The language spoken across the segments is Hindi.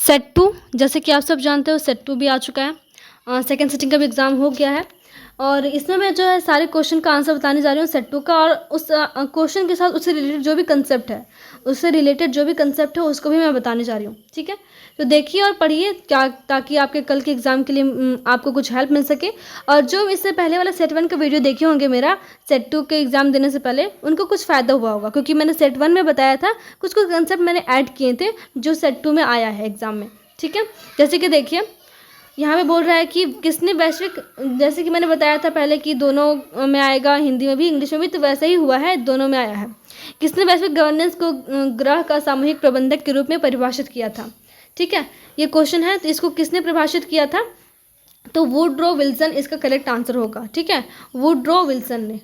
सेट टू, जैसे कि आप सब जानते हो सेट टू भी आ चुका है। सेकेंड सिटिंग का भी एग्ज़ाम हो गया है और इसमें मैं जो है सारे क्वेश्चन का आंसर बताने जा रही हूँ सेट टू का, और उस क्वेश्चन के साथ उससे रिलेटेड जो भी कंसेप्ट है उसको भी मैं बताने जा रही हूँ। ठीक है, तो देखिए और पढ़िए क्या, ताकि आपके कल के एग्ज़ाम के लिए आपको कुछ हेल्प मिल सके। और जो इससे पहले वाला सेट वन का वीडियो देखे होंगे मेरा सेट टू के एग्ज़ाम देने से पहले, उनको कुछ फ़ायदा हुआ होगा, क्योंकि मैंने सेट वन में बताया था कुछ कुछ कंसेप्ट मैंने ऐड किए थे जो सेट टू में आया है एग्ज़ाम में। ठीक है, जैसे कि देखिए यहाँ पे बोल रहा है कि किसने वैश्विक, जैसे कि मैंने बताया था पहले कि दोनों में आएगा, हिंदी में भी इंग्लिश में भी, तो वैसा ही हुआ है, दोनों में आया है। किसने वैश्विक गवर्नेंस को ग्रह का सामूहिक प्रबंधक के रूप में परिभाषित किया था। ठीक है, ये क्वेश्चन है, तो इसको किसने परिभाषित किया था, तो वुड्रो विल्सन इसका करेक्ट आंसर होगा। ठीक है, वुड्रो विल्सन ने।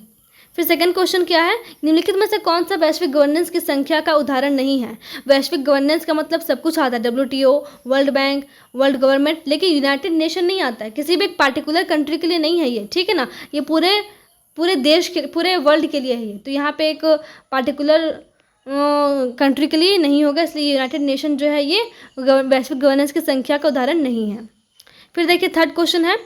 फिर सेकंड क्वेश्चन क्या है, निम्नलिखित में से कौन सा वैश्विक गवर्नेंस की संख्या का उदाहरण नहीं है। वैश्विक गवर्नेंस का मतलब सब कुछ आता है, WTO, world bank, world government, लेकिन यूनाइटेड नेशन नहीं आता है, किसी भी एक पार्टिकुलर कंट्री के लिए नहीं है ये। ठीक है ना, ये पूरे देश के, पूरे वर्ल्ड के लिए है ये, तो यहाँ पे एक पार्टिकुलर कंट्री के लिए नहीं होगा, इसलिए यूनाइटेड नेशन जो है ये वैश्विक गवर्नेंस की संख्या का उदाहरण नहीं है। फिर देखिए थर्ड क्वेश्चन है,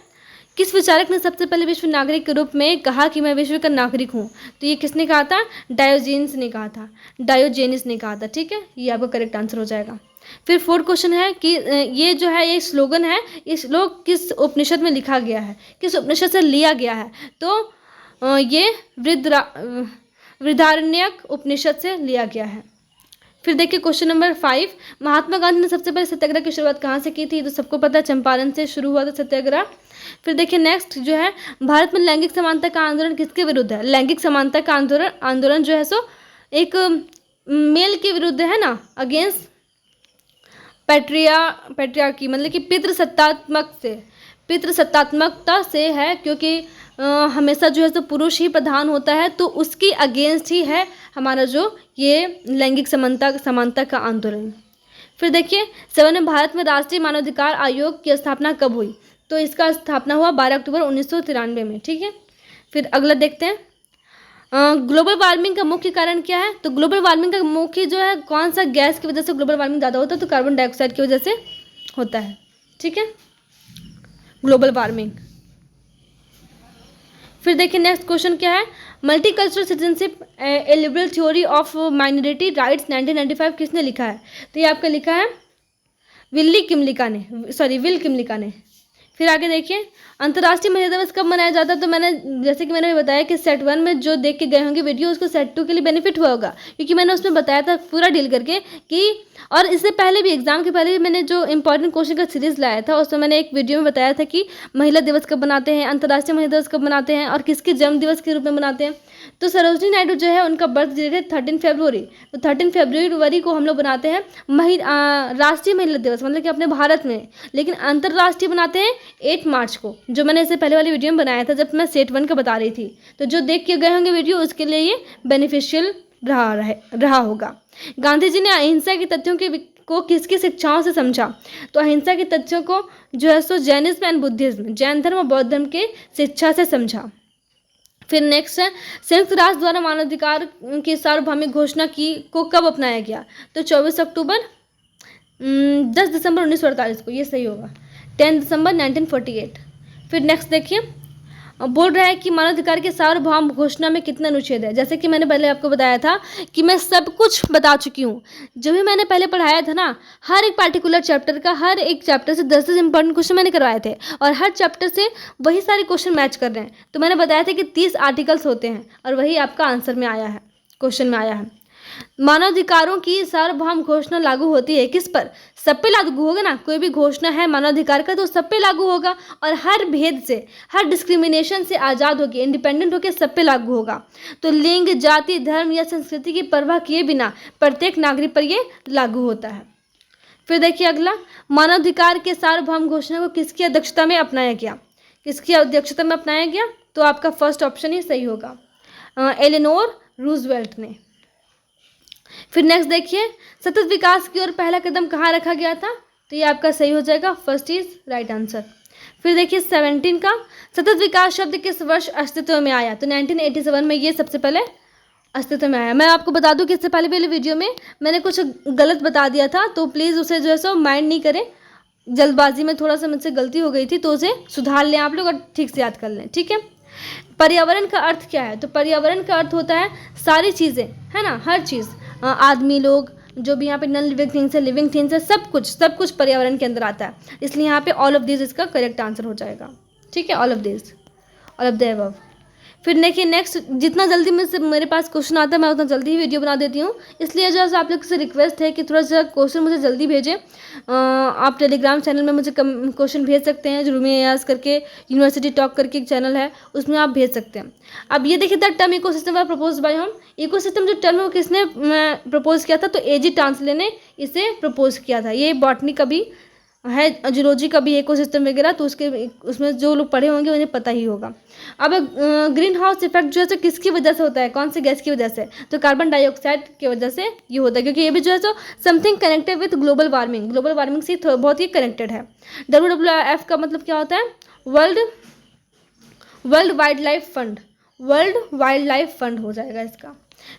किस विचारक ने सबसे पहले विश्व नागरिक के रूप में कहा कि मैं विश्व का नागरिक हूँ। तो ये किसने कहा था, डायोजेनिस ने कहा था, डायोजेनिस ने कहा था। ठीक है, ये आपका करेक्ट आंसर हो जाएगा। फिर फोर्थ क्वेश्चन है कि ये जो है ये स्लोगन है, ये श्लोक किस उपनिषद में लिखा गया है, किस उपनिषद से लिया गया है, तो ये वृदारण्यक उपनिषद से लिया गया है। फिर देखिए क्वेश्चन नंबर 5, महात्मा गांधी ने सबसे पहले सत्याग्रह की शुरुआत कहाँ से की थी, तो सबको पता है चंपारण से शुरू हुआ था सत्याग्रह। फिर देखिए नेक्स्ट जो है, भारत में लैंगिक समानता का आंदोलन किसके विरुद्ध है। लैंगिक समानता का आंदोलन जो है सो एक मेल के विरुद्ध है ना, अगेंस्ट पैट्रियार्की, मतलब कि पितृसत्तात्मकता से है, क्योंकि हमेशा जो है तो पुरुष ही प्रधान होता है, तो उसकी अगेंस्ट ही है हमारा जो ये लैंगिक समानता का आंदोलन। फिर देखिए 7 में भारत में राष्ट्रीय मानवाधिकार आयोग की स्थापना कब हुई, तो इसका स्थापना हुआ 12 अक्टूबर 1993 में। ठीक है, फिर अगला देखते हैं, ग्लोबल वार्मिंग का मुख्य कारण क्या है, तो ग्लोबल वार्मिंग का मुख्य जो है कौन सा गैस की वजह से ग्लोबल वार्मिंग ज़्यादा होता है, तो कार्बन डाइऑक्साइड की वजह से होता है। ठीक है, ग्लोबल वार्मिंग। फिर देखिए नेक्स्ट क्वेश्चन क्या है, multicultural citizenship A liberal theory of minority rights 1995 किसने लिखा है, तो ये आपका लिखा है विल किमलिका ने। फिर आगे देखिए, अंतर्राष्ट्रीय महिला दिवस कब मनाया जाता है, तो मैंने जैसे कि मैंने बताया कि सेट वन में जो देख के गए होंगे वीडियो, उसको सेट टू के लिए बेनिफिट हुआ होगा, क्योंकि मैंने उसमें बताया था पूरा डील करके कि, और इससे पहले भी एग्जाम के पहले भी मैंने जो इंपॉर्टेंट क्वेश्चन का सीरीज लाया था, उसमें मैंने एक वीडियो में बताया था कि महिला दिवस कब मनाते हैं, अंतर्राष्ट्रीय महिला दिवस कब मनाते हैं, और किसके जन्म दिवस के रूप में मनाते हैं। तो सरोजनी नायडू जो है उनका बर्थ डेट है 13 फरवरी, तो 13 फरवरी को हम लोग बनाते हैं राष्ट्रीय महिला दिवस, मतलब कि अपने भारत में, लेकिन अंतर्राष्ट्रीय बनाते हैं 8 मार्च को, जो मैंने इससे पहले वाली वीडियो में बनाया था जब मैं सेट वन का बता रही थी। तो जो देख के गए होंगे वीडियो, उसके लिए ये बेनिफिशियल रहा होगा। गांधी जी ने अहिंसा के तथ्यों को किसकी शिक्षाओं से समझा, तो अहिंसा के तथ्यों को जो है सो जैनिज्म एंड बुद्धिज्म, जैन धर्म और बौद्ध धर्म के शिक्षा से समझा। फिर नेक्स्ट है, संयुक्त राष्ट्र द्वारा मानवाधिकार की सार्वभौमिक घोषणा को कब अपनाया गया, तो 24 अक्टूबर 10 दिसंबर 1948 को, ये सही होगा, 10 दिसंबर 1948। फिर नेक्स्ट देखिए, बोल रहा है कि मानवाधिकार के सार्वभौम घोषणा में कितना अनुच्छेद है। जैसे कि मैंने पहले आपको बताया था कि मैं सब कुछ बता चुकी हूँ, जो भी मैंने पहले पढ़ाया था ना, हर एक पार्टिकुलर चैप्टर का, हर एक चैप्टर से 10 इंपॉर्टेंट क्वेश्चन मैंने करवाए थे, और हर चैप्टर से वही सारे क्वेश्चन मैच कर रहे हैं। तो मैंने बताया था कि 30 आर्टिकल्स होते हैं, और वही आपका आंसर में आया है, क्वेश्चन में आया है। मानवाधिकारों की सार्वभौम घोषणा लागू होती है किस पर, सब पे लागू होगा ना, कोई भी घोषणा है मानवाधिकार का तो सब पे लागू होगा, और हर भेद से, हर डिस्क्रिमिनेशन से आज़ाद होकर, इंडिपेंडेंट होकर सब पे लागू होगा। तो लिंग, जाति, धर्म या संस्कृति की परवाह किए बिना प्रत्येक नागरिक पर यह लागू होता है। फिर देखिए अगला, मानवाधिकार के सार्वभौम घोषणा को किसकी अध्यक्षता में अपनाया गया, किसकी अध्यक्षता में अपनाया गया, तो आपका फर्स्ट ऑप्शन ही सही होगा, एलेनोर रूजवेल्ट ने। फिर नेक्स्ट देखिए, सतत विकास की ओर पहला कदम कहाँ रखा गया था, तो ये आपका सही हो जाएगा, फर्स्ट इज राइट आंसर। फिर देखिए 17 का, सतत विकास शब्द किस वर्ष अस्तित्व में आया, तो 1987 में ये सबसे पहले अस्तित्व में आया। मैं आपको बता दूं कि इससे पहले वाले वीडियो में मैंने कुछ गलत बता दिया था, तो प्लीज़ उसे जो है सो माइंड नहीं करें, जल्दबाजी में थोड़ा सा मुझसे गलती हो गई थी, तो उसे सुधार लें आप लोग और ठीक से याद कर लें, ठीक है। पर्यावरण का अर्थ क्या है? तो पर्यावरण का अर्थ होता है सारी चीज़ें, है ना, हर चीज़, आदमी, लोग, जो भी यहाँ पे नॉन लिविंग थिंग्स है, लिविंग थिंग्स है, सब कुछ पर्यावरण के अंदर आता है। इसलिए यहाँ पे ऑल ऑफ दिस इसका करेक्ट आंसर हो जाएगा, ठीक है, all of this, all of the above. फिर देखिए नेक्स्ट, जितना जल्दी मेरे पास क्वेश्चन आता है मैं उतना जल्दी ही वीडियो बना देती हूँ, इसलिए जो है आप लोग से रिक्वेस्ट है कि थोड़ा सा क्वेश्चन मुझे जल्दी भेजें। आप टेलीग्राम चैनल में मुझे क्वेश्चन भेज सकते हैं, रूमी अयाज करके यूनिवर्सिटी टॉक करके एक चैनल है, उसमें आप भेज सकते हैं। अब ये देखिए the term ecosystem was propose by home. Ecosystem जो टर्म है वो किसने प्रपोज किया था? तो एजी टांसले ने इसे प्रपोज किया था। ये बॉटनी का भी है, जूलॉजी का भी इकोसिस्टम वगैरह, तो उसमें जो लोग पढ़े होंगे उन्हें पता ही होगा। अब ग्रीन हाउस इफेक्ट जो है तो किसकी वजह से होता है, कौन से गैस की वजह से? तो कार्बन डाइऑक्साइड की वजह से ये होता है, क्योंकि ये भी जो है तो something connected with global warming से बहुत ही कनेक्टेड है। WWF का मतलब क्या होता है? वर्ल्ड वाइल्ड लाइफ फंड हो जाएगा इसका।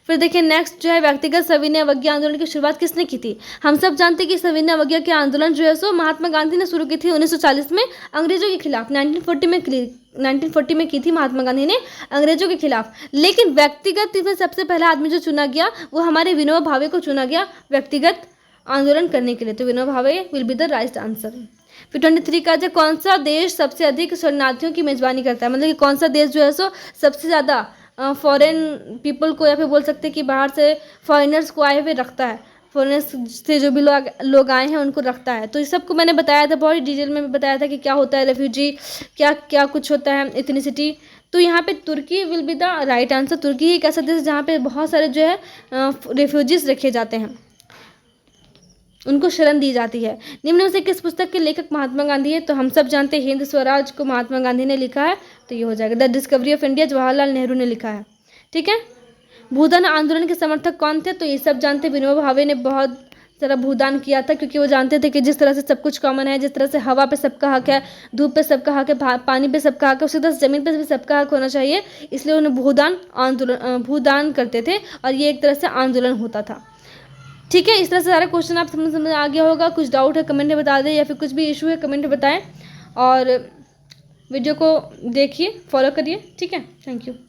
फिर देखिए नेक्स्ट जो है, व्यक्तिगत सविनय अवज्ञा आंदोलन की शुरुआत किसने की थी? हम सब जानते हैं कि सविनय अवज्ञा के आंदोलन जो है सो महात्मा गांधी ने शुरू की थी 1940 में अंग्रेजों के खिलाफ। 1940 में की थी महात्मा गांधी ने अंग्रेजों के खिलाफ। लेकिन व्यक्तिगत में सबसे पहला आदमी जो चुना गया वो हमारे विनोबा भावे को चुना गया व्यक्तिगत आंदोलन करने के लिए। तो Vinoba Bhave will be the right answer. फिर 23 का जो, कौन सा देश सबसे अधिक शरणार्थियों की मेजबानी करता है? मतलब कि कौन सा देश जो है सो सबसे ज़्यादा फॉरेन पीपल को, या फिर बोल सकते हैं कि बाहर से फॉरेनर्स को आए हुए रखता है, फॉरेनर्स से जो भी लोग आए हैं उनको रखता है। तो इस सबको मैंने बताया था, बहुत डिटेल में भी बताया था कि क्या होता है रेफ्यूजी, क्या क्या कुछ होता है, इथनिसिटी। तो यहाँ पे तुर्की will be the right answer. तुर्की एक ऐसा देश जहाँ पे बहुत सारे जो है रेफ्यूजीज रखे जाते हैं, उनको शरण दी जाती है। निम्न में से किस पुस्तक के लेखक महात्मा गांधी है? तो हम सब जानते हैं हिंद स्वराज को महात्मा गांधी ने लिखा है, तो ये हो जाएगा। The discovery of India Jawaharlal Nehru ने लिखा है, ठीक है। भूदान आंदोलन के समर्थक कौन थे? तो ये सब जानते हैं, विनोबा भावे ने बहुत सारा भूदान किया था, क्योंकि वो जानते थे कि जिस तरह से सब कुछ कॉमन है, जिस तरह से हवा पे सबका हक है, धूप पे सबका हक है, पानी पे सबका हक है, उसी तरह से जमीन पे भी सबका हक होना चाहिए। इसलिए उन्हें भूदान करते थे और ये एक तरह से आंदोलन होता था, ठीक है। इस तरह से सारा क्वेश्चन आप समझ आ गया होगा। कुछ डाउट है कमेंट में बता दें, या फिर कुछ भी इशू है कमेंट में बताएं, और वीडियो को देखिए, फॉलो करिए, ठीक है। Thank you.